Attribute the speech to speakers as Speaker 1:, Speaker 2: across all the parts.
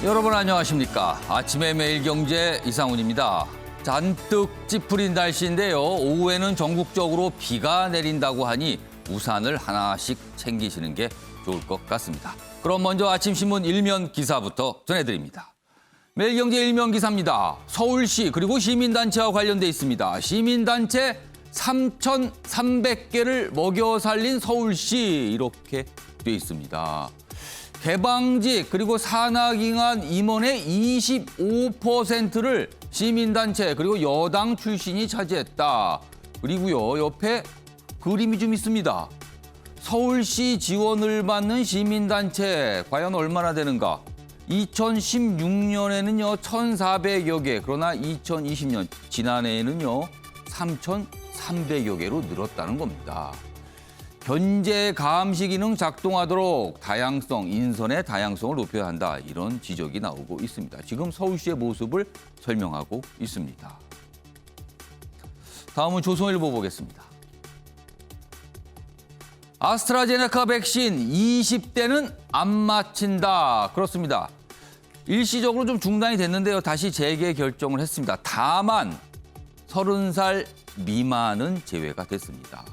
Speaker 1: 여러분 안녕하십니까? 아침의 매일경제 이상훈입니다. 잔뜩 찌푸린 날씨인데요. 오후에는 전국적으로 비가 내린다고 하니 우산을 하나씩 챙기시는 게 좋을 것 같습니다. 그럼 먼저 아침 신문 일면 기사부터 전해드립니다. 매일경제 일면 기사입니다. 서울시 그리고 시민단체와 관련돼 있습니다. 시민단체 3,300개를 먹여 살린 서울시 이렇게 돼 있습니다. 개방직 그리고 산학인한 임원의 25%를 시민단체 그리고 여당 출신이 차지했다. 그리고요 옆에 그림이 좀 있습니다. 서울시 지원을 받는 시민단체 과연 얼마나 되는가? 2016년에는요 1,400여 개, 그러나 2020년 지난해에는요 3,300여 개로 늘었다는 겁니다. 견제 감시 기능 작동하도록 다양성, 인선의 다양성을 높여야 한다. 이런 지적이 나오고 있습니다. 지금 서울시의 모습을 설명하고 있습니다. 다음은 조선일보 보겠습니다. 아스트라제네카 백신 20대는 안 맞힌다. 그렇습니다. 일시적으로 좀 중단이 됐는데요. 다시 재개 결정을 했습니다. 다만 30살 미만은 제외가 됐습니다.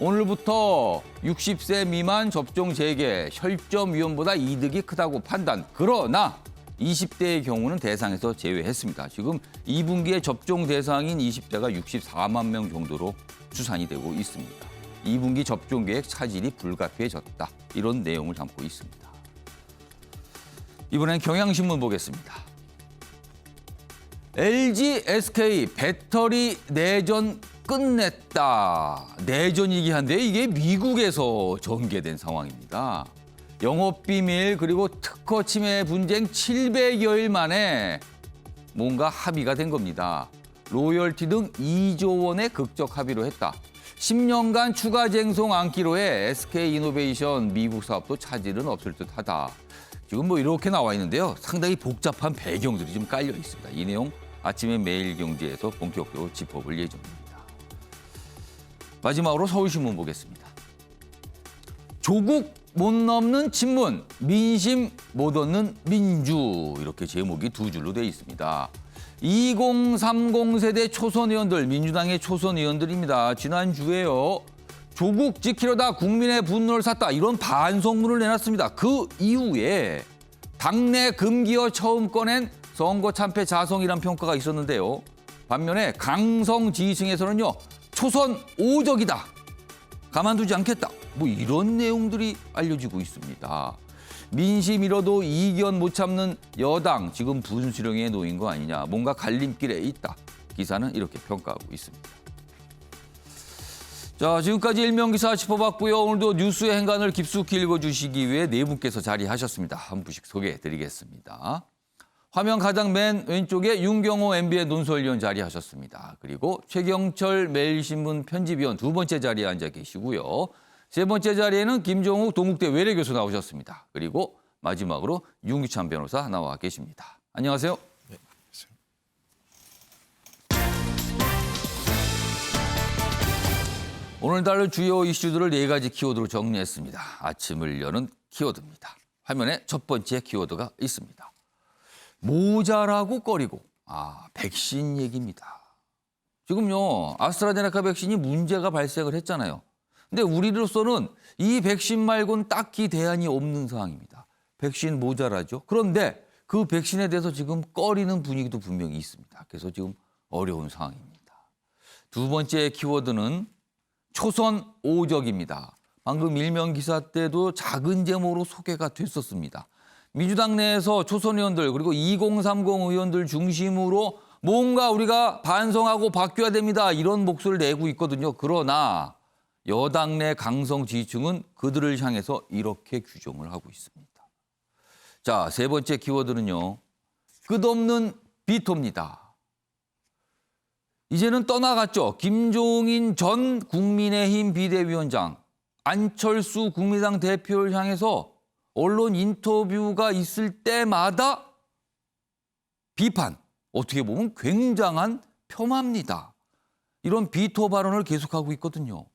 Speaker 1: 오늘부터 60세 미만 접종 재개, 혈점위험보다 이득이 크다고 판단. 그러나 20대의 경우는 대상에서 제외했습니다. 지금 2분기에 접종 대상인 20대가 64만 명 정도로 추산이 되고 있습니다. 2분기 접종 계획 차질이 불가피해졌다. 이런 내용을 담고 있습니다. 이번엔 경향신문 보겠습니다. LG, SK 배터리 내전 끝냈다. 내전이긴 한데 이게 미국에서 전개된 상황입니다. 영업비밀 그리고 특허 침해 분쟁 700여일 만에 뭔가 합의가 된 겁니다. 로열티 등 2조 원의 극적 합의로 했다. 10년간 추가 쟁송 안기로 해 SK이노베이션 미국 사업도 차질은 없을 듯하다. 지금 뭐 이렇게 나와 있는데요. 상당히 복잡한 배경들이 좀 깔려 있습니다. 이 내용 아침에 매일경제에서 본격적으로 짚어볼 예정입니다. 마지막으로 서울신문 보겠습니다. 조국 못 넘는 친문, 민심 못 얻는 민주. 이렇게 제목이 두 줄로 되어 있습니다. 2030 세대 초선 의원들, 민주당의 초선 의원들입니다. 지난주에요. 조국 지키려다 국민의 분노를 샀다. 이런 반성문을 내놨습니다. 그 이후에 당내 금기어 처음 꺼낸 선거 참패 자성이란 평가가 있었는데요. 반면에 강성 지지층에서는요. 초선 오적이다. 가만두지 않겠다. 뭐 이런 내용들이 알려지고 있습니다. 민심 잃어도 이견 못 참는 여당 지금 분수령에 놓인 거 아니냐. 뭔가 갈림길에 있다. 기사는 이렇게 평가하고 있습니다. 자, 지금까지 일면 기사 짚어봤고요. 오늘도 뉴스의 행간을 깊숙이 읽어주시기 위해 네 분께서 자리하셨습니다. 한 분씩 소개해드리겠습니다. 화면 가장 맨 왼쪽에 윤경호 MB의 논설위원 자리하셨습니다. 그리고 최경철 매일신문 편집위원 두 번째 자리에 앉아 계시고요. 세 번째 자리에는 김종욱 동국대 외래교수 나오셨습니다. 그리고 마지막으로 윤기찬 변호사 나와 계십니다. 안녕하세요.
Speaker 2: 네.
Speaker 1: 오늘 다룰 주요 이슈들을 네 가지 키워드로 정리했습니다. 아침을 여는 키워드입니다. 화면에 첫 번째 키워드가 있습니다. 모자라고 꺼리고, 백신 얘기입니다. 지금요, 아스트라제네카 백신이 문제가 발생을 했잖아요. 근데 우리로서는 이 백신 말고는 딱히 대안이 없는 상황입니다. 백신 모자라죠. 그런데 그 백신에 대해서 지금 꺼리는 분위기도 분명히 있습니다. 그래서 지금 어려운 상황입니다. 두 번째 키워드는 초선 오적입니다. 방금 일면 기사 때도 작은 제목으로 소개가 됐었습니다. 민주당 내에서 초선 의원들 그리고 2030 의원들 중심으로 뭔가 우리가 반성하고 바뀌어야 됩니다. 이런 목소리를 내고 있거든요. 그러나 여당 내 강성 지지층은 그들을 향해서 이렇게 규정을 하고 있습니다. 자, 세 번째 키워드는요. 끝없는 비토입니다. 이제는 떠나갔죠. 김종인 전 국민의힘 비대위원장, 안철수 국민의당 대표를 향해서 언론 인터뷰가 있을 때마다 비판, 어떻게 보면 굉장한 폄하입니다. 이런 비토 발언을 계속하고 있거든요.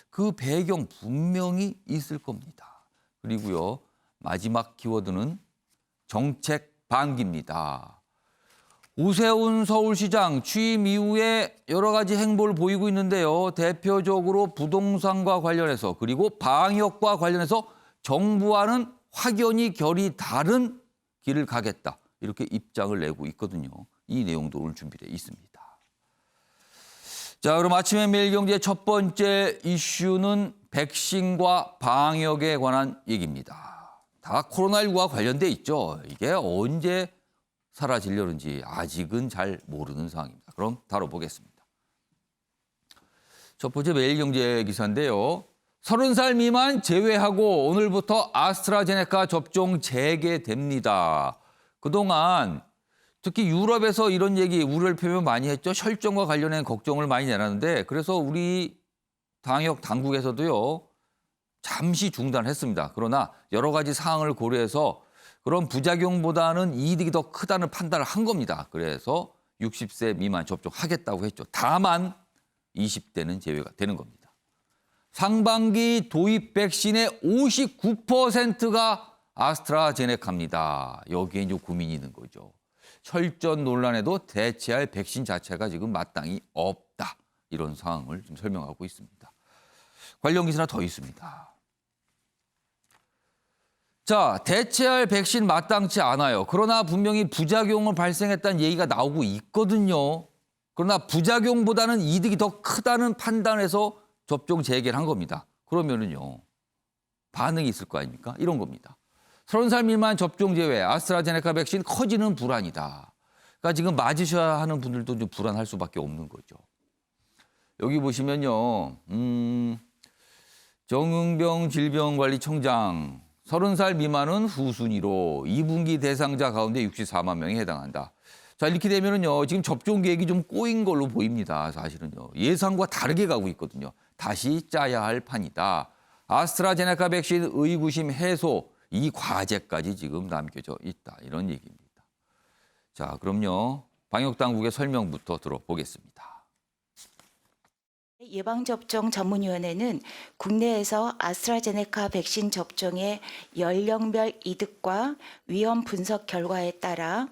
Speaker 1: 그 배경 분명히 있을 겁니다. 그리고요, 마지막 키워드는 정책 반깁니다. 오세훈 서울시장 취임 이후에 여러 가지 행보를 보이고 있는데요. 대표적으로 부동산과 관련해서 그리고 방역과 관련해서 정부와는 확연히 결이 다른 길을 가겠다. 이렇게 입장을 내고 있거든요. 이 내용도 오늘 준비되어 있습니다. 자, 그럼 아침에 매일경제 첫 번째 이슈는 백신과 방역에 관한 얘기입니다. 다 코로나19와 관련돼 있죠. 이게 언제 사라지려는지 아직은 잘 모르는 상황입니다. 그럼 다뤄보겠습니다. 첫 번째 매일경제 기사인데요. 30살 미만 제외하고 오늘부터 아스트라제네카 접종 재개됩니다. 그동안 특히 유럽에서 이런 얘기 우려를 표명 많이 했죠. 혈전과 관련된 걱정을 많이 내놨는데 그래서 우리 방역 당국에서도요. 잠시 중단했습니다. 그러나 여러 가지 사항을 고려해서 그런 부작용보다는 이득이 더 크다는 판단을 한 겁니다. 그래서 60세 미만 접종하겠다고 했죠. 다만 20대는 제외가 되는 겁니다. 상반기 도입 백신의 59%가 아스트라제네카입니다. 여기에 이제 고민이 있는 거죠. 혈전 논란에도 대체할 백신 자체가 지금 마땅히 없다. 이런 상황을 좀 설명하고 있습니다. 관련 기사나 더 있습니다. 자, 대체할 백신 마땅치 않아요. 그러나 분명히 부작용을 발생했다는 얘기가 나오고 있거든요. 그러나 부작용보다는 이득이 더 크다는 판단에서 접종 재개를 한 겁니다. 그러면은요, 반응이 있을 거 아닙니까? 이런 겁니다. 30살 미만 접종 제외, 아스트라제네카 백신 커지는 불안이다. 그러니까 지금 맞으셔야 하는 분들도 좀 불안할 수밖에 없는 거죠. 여기 보시면요, 정은병 질병관리청장 30살 미만은 후순위로 2분기 대상자 가운데 64만 명이 해당한다. 자, 이렇게 되면은요, 지금 접종 계획이 좀 꼬인 걸로 보입니다. 사실은요, 예상과 다르게 가고 있거든요. 다시 짜야 할 판이다. 아스트라제네카 백신 의구심 해소, 이 과제까지 지금 남겨져 있다. 이런 얘기입니다. 자, 그럼요. 방역당국의 설명부터 들어보겠습니다.
Speaker 2: 예방접종 전문위원회는 국내에서 아스트라제네카 백신 접종의 연령별 이득과 위험 분석 결과에 따라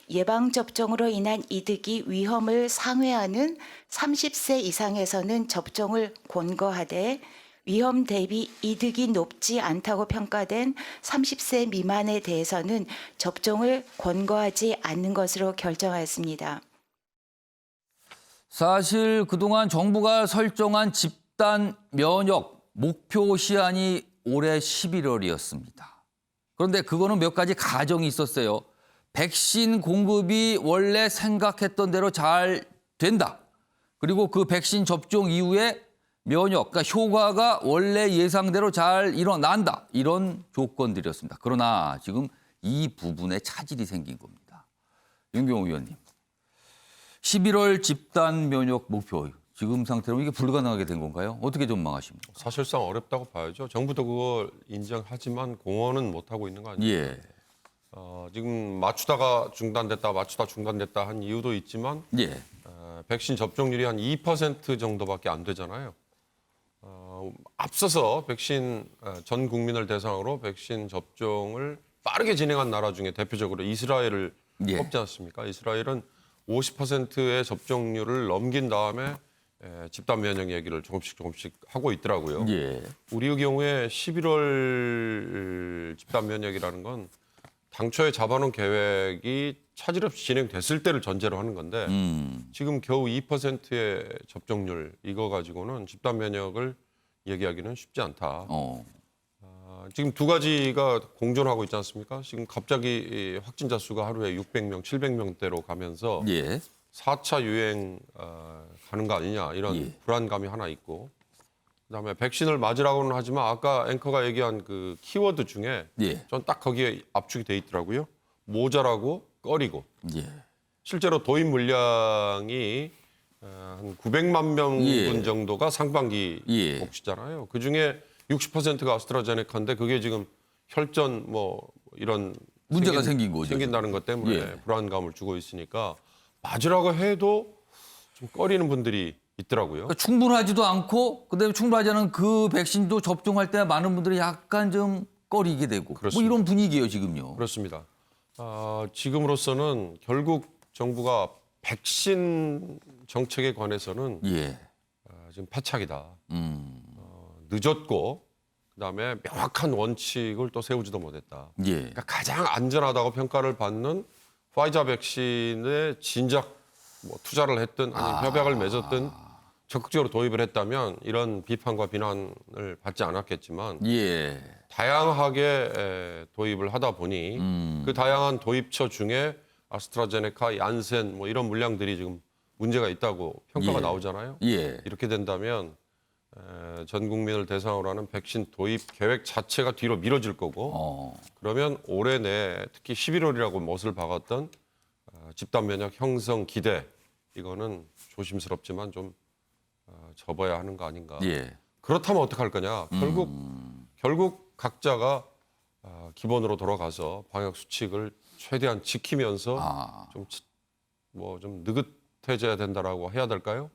Speaker 2: 예방접종으로 인한 이득이 위험을 상회하는 30세 이상에서는 접종을 권고하되 위험 대비 이득이 높지 않다고 평가된 30세 미만에 대해서는 접종을 권고하지 않는 것으로 결정하였습니다.
Speaker 1: 사실 그동안 정부가 설정한 집단 면역 목표 시한이 올해 11월이었습니다. 그런데 그거는 몇 가지 가정이 있었어요. 백신 공급이 원래 생각했던 대로 잘 된다. 그리고 그 백신 접종 이후에 면역, 그러니까 효과가 원래 예상대로 잘 일어난다. 이런 조건들이었습니다. 그러나 지금 이 부분에 차질이 생긴 겁니다. 윤경호 의원님. 11월 집단 면역 목표, 지금 상태로 이게 불가능하게 된 건가요? 어떻게 전망하십니까?
Speaker 3: 사실상 어렵다고 봐야죠. 정부도 그걸 인정하지만 공언은 못하고 있는 거 아니에요?
Speaker 1: 예.
Speaker 3: 지금 맞추다가 중단됐다, 맞추다 중단됐다 한 이유도 있지만
Speaker 1: 예.
Speaker 3: 백신 접종률이 한 2% 정도밖에 안 되잖아요. 앞서서 백신 전 국민을 대상으로 백신 접종을 빠르게 진행한 나라 중에 대표적으로 이스라엘을
Speaker 1: 예.
Speaker 3: 꼽지 않습니까? 이스라엘은 50%의 접종률을 넘긴 다음에 집단 면역 얘기를 조금씩 하고 있더라고요.
Speaker 1: 예.
Speaker 3: 우리의 경우에 11월 집단 면역이라는 건 당초에 잡아놓은 계획이 차질 없이 진행됐을 때를 전제로 하는 건데 지금 겨우 2%의 접종률 이거 가지고는 집단 면역을 얘기하기는 쉽지 않다. 지금 두 가지가 공존하고 있지 않습니까? 지금 갑자기 이 확진자 수가 하루에 600명, 700명대로 가면서
Speaker 1: 예.
Speaker 3: 4차 유행 가는 거 아니냐 이런
Speaker 1: 예.
Speaker 3: 불안감이 하나 있고 그다음에 백신을 맞으라고는 하지만 아까 앵커가 얘기한 그 키워드 중에
Speaker 1: 예.
Speaker 3: 전 딱 거기에 압축이 돼 있더라고요. 모자라고 꺼리고
Speaker 1: 예.
Speaker 3: 실제로 도입 물량이 한 900만 명분
Speaker 1: 예.
Speaker 3: 정도가 상반기
Speaker 1: 예.
Speaker 3: 몫이잖아요. 그중에 60%가 아스트라제네카인데 그게 지금 혈전 뭐 이런
Speaker 1: 문제가 생긴 거죠.
Speaker 3: 생긴다는 것 때문에
Speaker 1: 예.
Speaker 3: 불안감을 주고 있으니까 맞으라고 해도 좀 꺼리는 분들이 있더라고요.
Speaker 1: 그러니까 충분하지도 않고 그다음에 충분하지 않은 그 백신도 접종할 때 많은 분들이 약간 좀 꺼리게 되고
Speaker 3: 그렇습니다.
Speaker 1: 뭐 이런 분위기예요 지금요.
Speaker 3: 그렇습니다. 지금으로서는 결국 정부가 백신 정책에 관해서는
Speaker 1: 예.
Speaker 3: 지금 패착이다. 늦었고 그다음에 명확한 원칙을 또 세우지도 못했다.
Speaker 1: 예.
Speaker 3: 그러니까 가장 안전하다고 평가를 받는 화이자 백신에 진작 뭐 투자를 했든 아니면 협약을 맺었든 적극적으로 도입을 했다면 이런 비판과 비난을 받지 않았겠지만
Speaker 1: 예.
Speaker 3: 다양하게 도입을 하다 보니 그 다양한 도입처 중에 아스트라제네카, 얀센 뭐 이런 물량들이 지금 문제가 있다고 평가가
Speaker 1: 예.
Speaker 3: 나오잖아요.
Speaker 1: 예.
Speaker 3: 이렇게 된다면 전 국민을 대상으로 하는 백신 도입 계획 자체가 뒤로 미뤄질 거고 그러면 올해 내 특히 11월이라고 못을 박았던 집단 면역 형성 기대 이거는 조심스럽지만 좀 접어야 하는 거 아닌가.
Speaker 1: 예.
Speaker 3: 그렇다면 어떡할 거냐. 결국 각자가 기본으로 돌아가서 방역 수칙을 최대한 지키면서 좀 느긋해져야 된다라고 해야 될까요?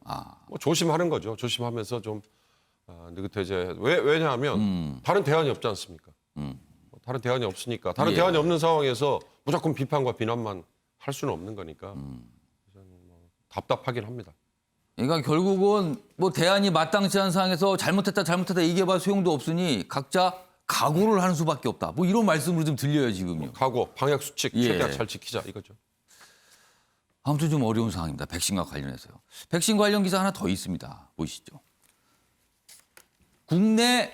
Speaker 3: 뭐 조심하는 거죠. 조심하면서 좀 느긋해져야. 왜냐하면 다른 대안이 없지 않습니까? 다른 대안이 없으니까. 다른
Speaker 1: 예.
Speaker 3: 대안이 없는 상황에서 무조건 비판과 비난만 할 수는 없는 거니까 답답하긴 합니다.
Speaker 1: 그러니까 결국은 뭐 대안이 마땅치 않은 상황에서 잘못했다 얘기해봐 소용도 없으니 각자 각오를 하는 수밖에 없다. 뭐 이런 말씀으로 좀 들려요 지금요.
Speaker 3: 각오, 방역 수칙
Speaker 1: 예.
Speaker 3: 최대한 잘 지키자 이거죠.
Speaker 1: 아무튼 좀 어려운 상황입니다. 백신과 관련해서요. 백신 관련 기사 하나 더 있습니다. 보시죠. 국내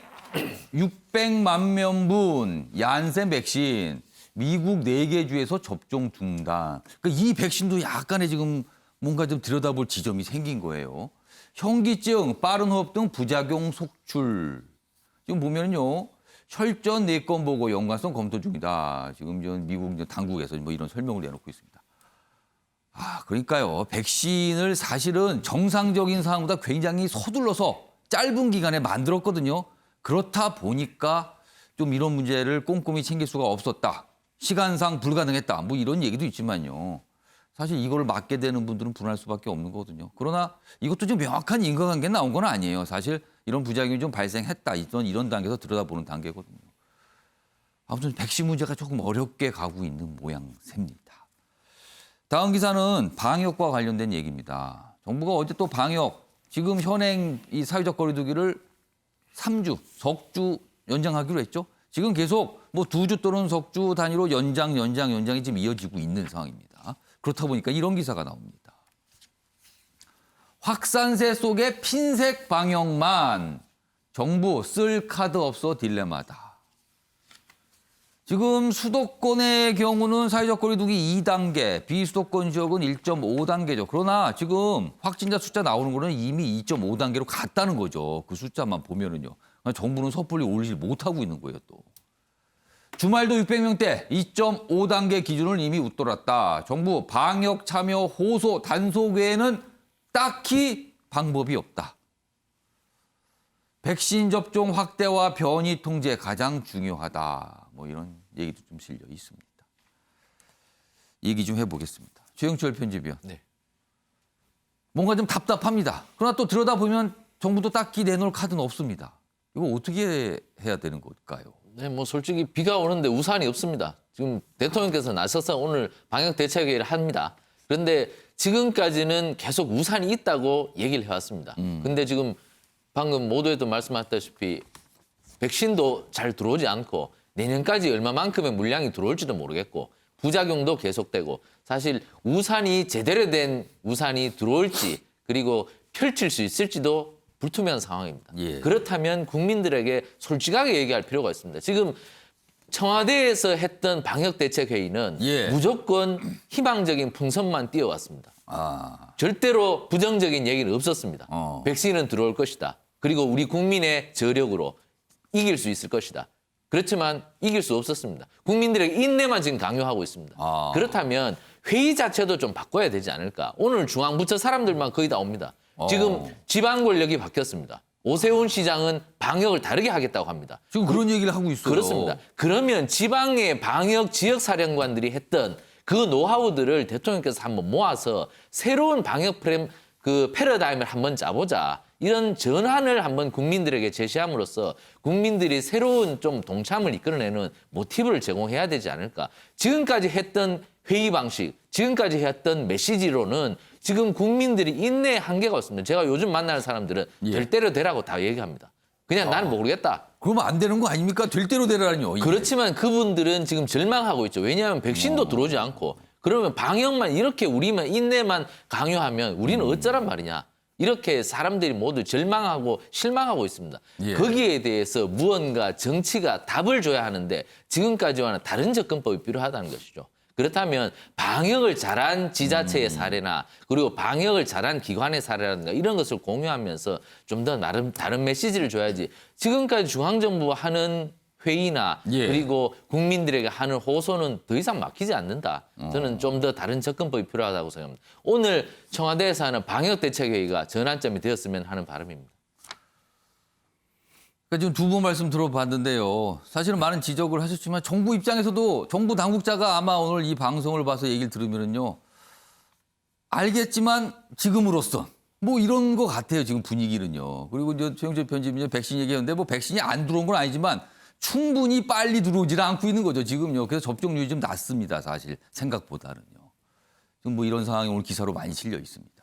Speaker 1: 600만 명분 얀센 백신 미국 4개 주에서 접종 중단. 그러니까 이 백신도 약간의 지금 뭔가 좀 들여다볼 지점이 생긴 거예요. 현기증, 빠른 호흡 등 부작용 속출. 지금 보면요. 혈전 4건 보고 연관성 검토 중이다. 지금 전 미국 당국에서 뭐 이런 설명을 내놓고 있습니다. 그러니까요. 백신을 사실은 정상적인 상황보다 굉장히 서둘러서 짧은 기간에 만들었거든요. 그렇다 보니까 좀 이런 문제를 꼼꼼히 챙길 수가 없었다. 시간상 불가능했다. 뭐 이런 얘기도 있지만요. 사실 이걸 맡게 되는 분들은 분할 수밖에 없는 거거든요. 그러나 이것도 좀 명확한 인과관계 나온 건 아니에요. 사실 이런 부작용이 좀 발생했다. 이런 단계에서 들여다보는 단계거든요. 아무튼 백신 문제가 조금 어렵게 가고 있는 모양새입니다. 다음 기사는 방역과 관련된 얘기입니다. 정부가 어제 또 방역, 지금 현행 이 사회적 거리 두기를 3주, 석주 연장하기로 했죠. 지금 계속 뭐 2주 또는 석주 단위로 연장이 지금 이어지고 있는 상황입니다. 그렇다 보니까 이런 기사가 나옵니다. 확산세 속에 핀셋 방역만 정부 쓸 카드 없어 딜레마다. 지금 수도권의 경우는 사회적 거리 두기 2단계, 비수도권 지역은 1.5단계죠. 그러나 지금 확진자 숫자 나오는 거는 이미 2.5단계로 갔다는 거죠. 그 숫자만 보면은요. 정부는 섣불리 올리지 못하고 있는 거예요, 또. 주말도 600명대 2.5단계 기준을 이미 웃돌았다. 정부 방역 참여 호소 단속 외에는 딱히 방법이 없다. 백신 접종 확대와 변이 통제 가장 중요하다. 뭐 이런 얘기도 좀 실려 있습니다. 얘기 좀 해보겠습니다. 최영철 편집위원.
Speaker 4: 네.
Speaker 1: 뭔가 좀 답답합니다. 그러나 또 들여다보면 정부도 딱히 내놓을 카드는 없습니다. 이거 어떻게 해야 되는 걸까요?
Speaker 4: 네, 뭐 솔직히 비가 오는데 우산이 없습니다. 지금 대통령께서 나서서 오늘 방역 대책회의를 합니다. 그런데 지금까지는 계속 우산이 있다고 얘기를 해왔습니다. 근데 지금 방금 모두에도 말씀하셨다시피 백신도 잘 들어오지 않고 내년까지 얼마만큼의 물량이 들어올지도 모르겠고 부작용도 계속되고 사실 우산이 제대로 된 우산이 들어올지 그리고 펼칠 수 있을지도 불투명한 상황입니다.
Speaker 1: 예.
Speaker 4: 그렇다면 국민들에게 솔직하게 얘기할 필요가 있습니다. 지금 청와대에서 했던 방역대책회의는
Speaker 1: 예.
Speaker 4: 무조건 희망적인 풍선만 띄워왔습니다. 절대로 부정적인 얘기는 없었습니다. 백신은 들어올 것이다. 그리고 우리 국민의 저력으로 이길 수 있을 것이다. 그렇지만 이길 수 없었습니다. 국민들에게 인내만 지금 강요하고 있습니다. 그렇다면 회의 자체도 좀 바꿔야 되지 않을까. 오늘 중앙부처 사람들만 거의 다 옵니다. 지금 지방 권력이 바뀌었습니다. 오세훈 시장은 방역을 다르게 하겠다고 합니다.
Speaker 1: 지금 그런 얘기를 하고 있어요.
Speaker 4: 그렇습니다. 그러면 지방의 방역 지역 사령관들이 했던 그 노하우들을 대통령께서 한번 모아서 새로운 방역 패러다임을 한번 짜보자. 이런 전환을 한번 국민들에게 제시함으로써 국민들이 새로운 좀 동참을 이끌어내는 모티브를 제공해야 되지 않을까. 지금까지 했던 회의 방식, 지금까지 했던 메시지로는 지금 국민들이 인내에 한계가 없습니다. 제가 요즘 만나는 사람들은
Speaker 1: 예.
Speaker 4: 될 대로 되라고 다 얘기합니다. 그냥 나는 모르겠다.
Speaker 1: 그러면 안 되는 거 아닙니까? 될 대로 되라니요. 이게.
Speaker 4: 그렇지만 그분들은 지금 절망하고 있죠. 왜냐하면 백신도 들어오지 않고 그러면 방역만 이렇게 우리만 인내만 강요하면 우리는 어쩌란 말이냐. 이렇게 사람들이 모두 절망하고 실망하고 있습니다.
Speaker 1: 예.
Speaker 4: 거기에 대해서 무언가 정치가 답을 줘야 하는데 지금까지와는 다른 접근법이 필요하다는 것이죠. 그렇다면 방역을 잘한 지자체의 사례나 그리고 방역을 잘한 기관의 사례라든가 이런 것을 공유하면서 좀 더 나름 다른 메시지를 줘야지 지금까지 중앙정부가 하는 회의나
Speaker 1: 예.
Speaker 4: 그리고 국민들에게 하는 호소는 더 이상 막히지 않는다. 저는 좀 더 다른 접근법이 필요하다고 생각합니다. 오늘 청와대에서 하는 방역대책회의가 전환점이 되었으면 하는 바람입니다.
Speaker 1: 그러니까 지금 두 분 말씀 들어봤는데요. 사실은 많은 지적을 하셨지만 정부 입장에서도 정부 당국자가 아마 오늘 이 방송을 봐서 얘기를 들으면은요. 알겠지만 지금으로선 뭐 이런 것 같아요. 지금 분위기는요. 그리고 이제 최영재 편집위원 백신 얘기했는데 뭐 백신이 안 들어온 건 아니지만 충분히 빨리 들어오지는 않고 있는 거죠. 지금요. 그래서 접종률이 좀 낮습니다. 사실 생각보다는요. 지금 뭐 이런 상황이 오늘 기사로 많이 실려 있습니다.